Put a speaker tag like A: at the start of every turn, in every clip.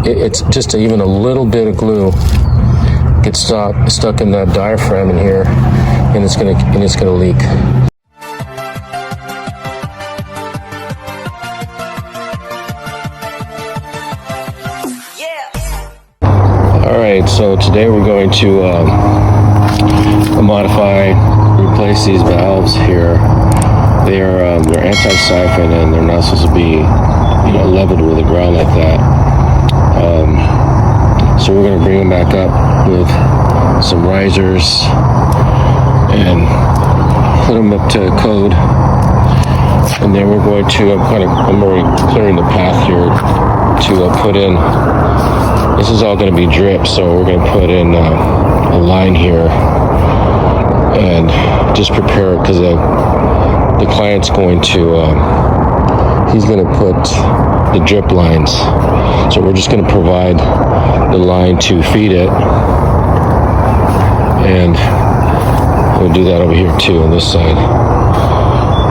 A: it's just even a little bit of glue gets stuck in that diaphragm in here, and it's gonna leak. All right, so today we're going to replace these valves here. They're anti-siphon, and they're not supposed to be, leveled with the ground like that. So we're going to bring them back up with some risers and put them up to code. And then we're going to, I'm already clearing the path here to put in. This is all going to be drip, so we're going to put in a line here and just prepare it, because the client's going to, he's going to put the drip lines. So we're just going to provide the line to feed it, and we'll do that over here too on this side.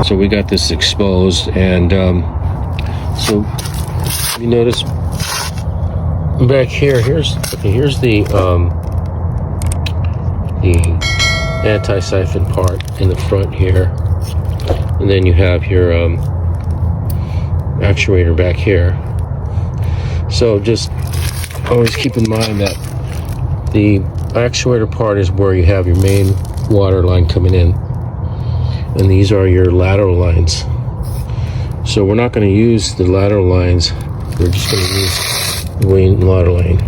A: So we got this exposed, and so you notice back here, here's the anti-siphon part in the front here, and then you have your actuator back here. So just always keep in mind that the actuator part is where you have your main water line coming in, and these are your lateral lines. So we're not going to use the lateral lines, we're just going to use the main water line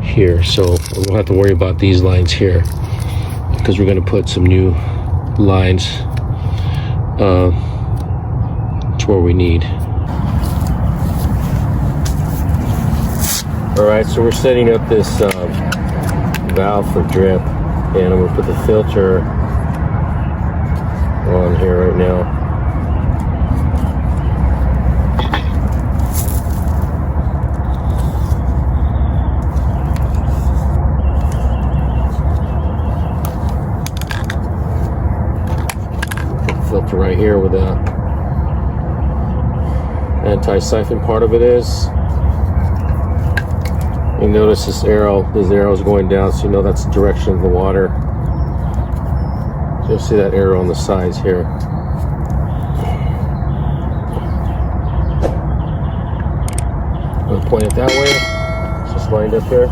A: here. So we won't have to worry about these lines here, because we're going to put some new lines to where we need. Alright, so we're setting up this valve for drip, and I'm going to put the filter on here right now. Filter right here where the anti-siphon part of it is. You notice this arrow is going down, so you know that's the direction of the water. So you'll see that arrow on the sides here. I'm going to point it that way. It's just lined up here.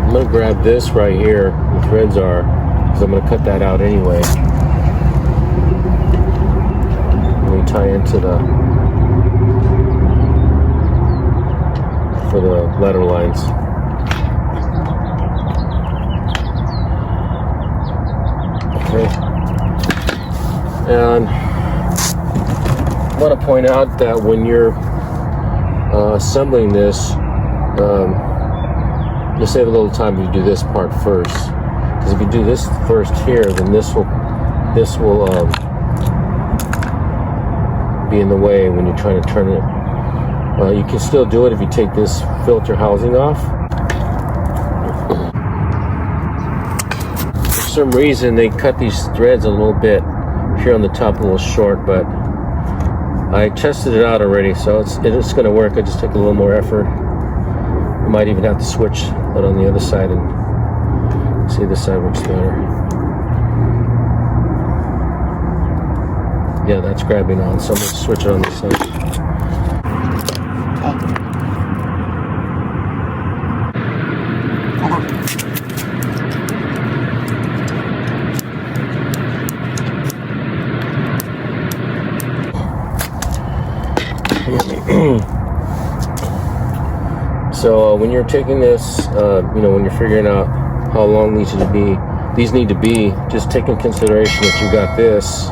A: I'm going to grab this right here, the threads are, because I'm going to cut that out anyway. We tie into for the lateral lines. Okay. And I want to point out that when you're assembling this, you'll save a little time if you do this part first, because if you do this first here, then this will be in the way when you're trying to turn it. You can still do it if you take this filter housing off. For some reason they cut these threads a little bit here on the top, a little short, but I tested it out already, so it's going to work. It just took a little more effort. You might even have to switch it on the other side and see this side works better. Yeah, that's grabbing on, so I'm going to switch it on this side. So when you're taking this, when you're figuring out how long these need to be, just take in consideration that you got this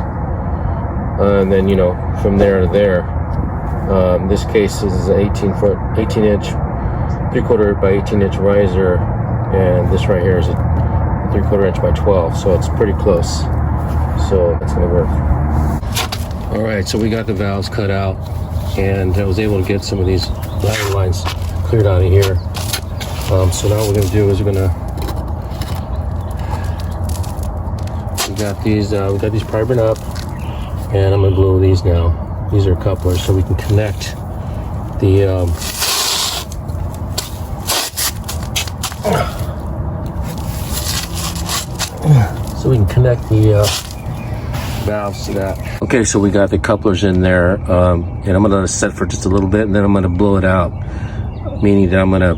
A: and then, you know, from there to there. This case is an 18 inch 3/4 by 18 inch riser, and this right here is a 3/4 inch by 12, so it's pretty close. So that's gonna work. All right, so we got the valves cut out, and I was able to get some of these ladder lines cleared out of here. So now what we're gonna do is we got these primered up, and I'm gonna blow these now. These are couplers, so we can connect the valves to that. Okay, so we got the couplers in there, and I'm gonna let it set for just a little bit, and then I'm gonna blow it out, meaning that I'm gonna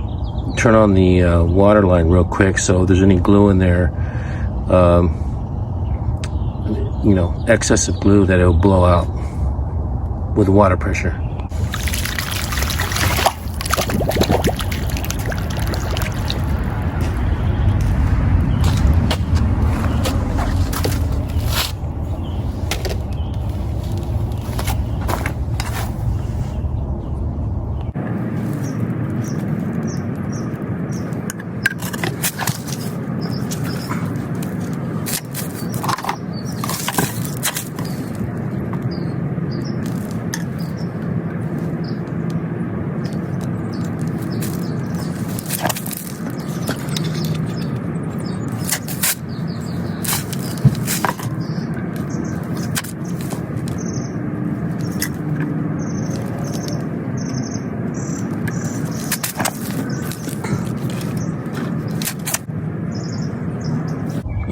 A: turn on the water line real quick, so if there's any glue in there, you know, excess of glue, that it'll blow out with water pressure.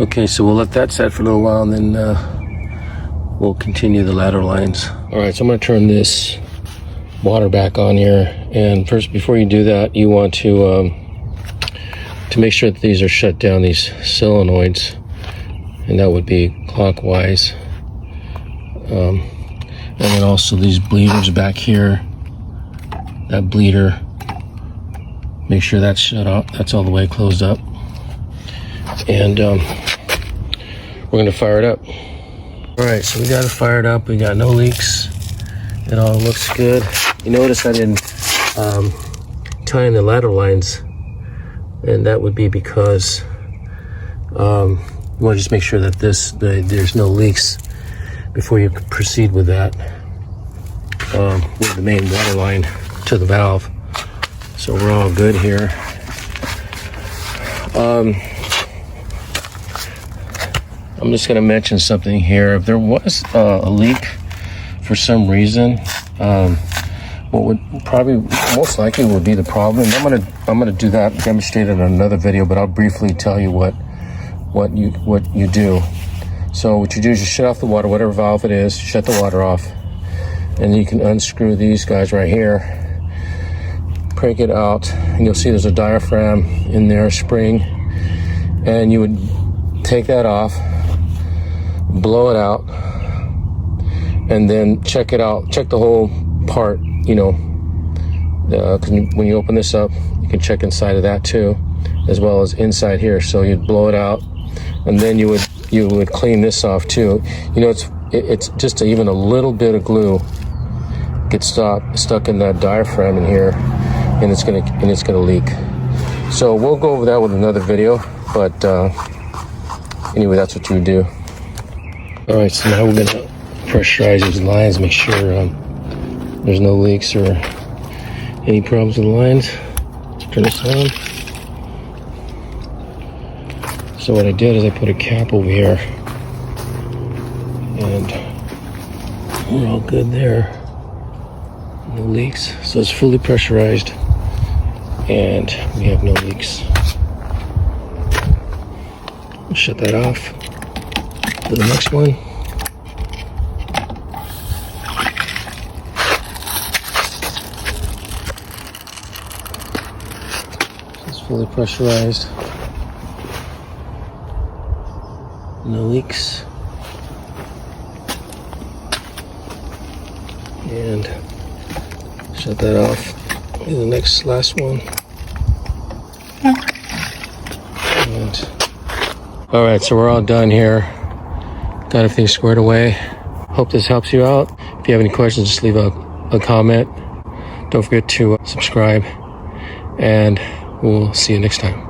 A: Okay, so we'll let that set for a little while, and then we'll continue the ladder lines. All right, so I'm gonna turn this water back on here, and first, before you do that, you want to make sure that these are shut down, these solenoids, and that would be clockwise. And then also these bleeders back here, that bleeder, make sure that's shut off, that's all the way closed up. And we're gonna fire it up. All right, so we got it fired up. We got no leaks. It all looks good. You notice I didn't tie in the ladder lines, and that would be because you want to just make sure that there's no leaks before you proceed with that, with the main water line to the valve. So we're all good here. I'm just going to mention something here. If there was a leak for some reason, what would probably most likely would be the problem. I'm gonna do that, demonstrate it in another video, but I'll briefly tell you what you do. So what you do is you shut off the water, whatever valve it is, shut the water off, and you can unscrew these guys right here, crank it out, and you'll see there's a diaphragm in there, a spring, and you would take that off, blow it out, and then check it out, check the whole part, you know, because when you open this up, you can check inside of that too, as well as inside here. So you'd blow it out, and then you would clean this off too. You know, it's just even a little bit of glue gets stuck in that diaphragm in here, and it's gonna leak. So we'll go over that with another video, but anyway, that's what you would do. All right, so now we're gonna pressurize these lines, make sure there's no leaks or any problems with the lines. Let's turn this on. So what I did is I put a cap over here, and we're all good there. No leaks. So it's fully pressurized, and we have no leaks. We'll shut that off. To the next one. It's fully pressurized. No leaks. And shut that off. Do the last one. And all right, so we're all done here. Got everything squared away. Hope this helps you out. If you have any questions, just leave a comment. Don't forget to subscribe, and we'll see you next time.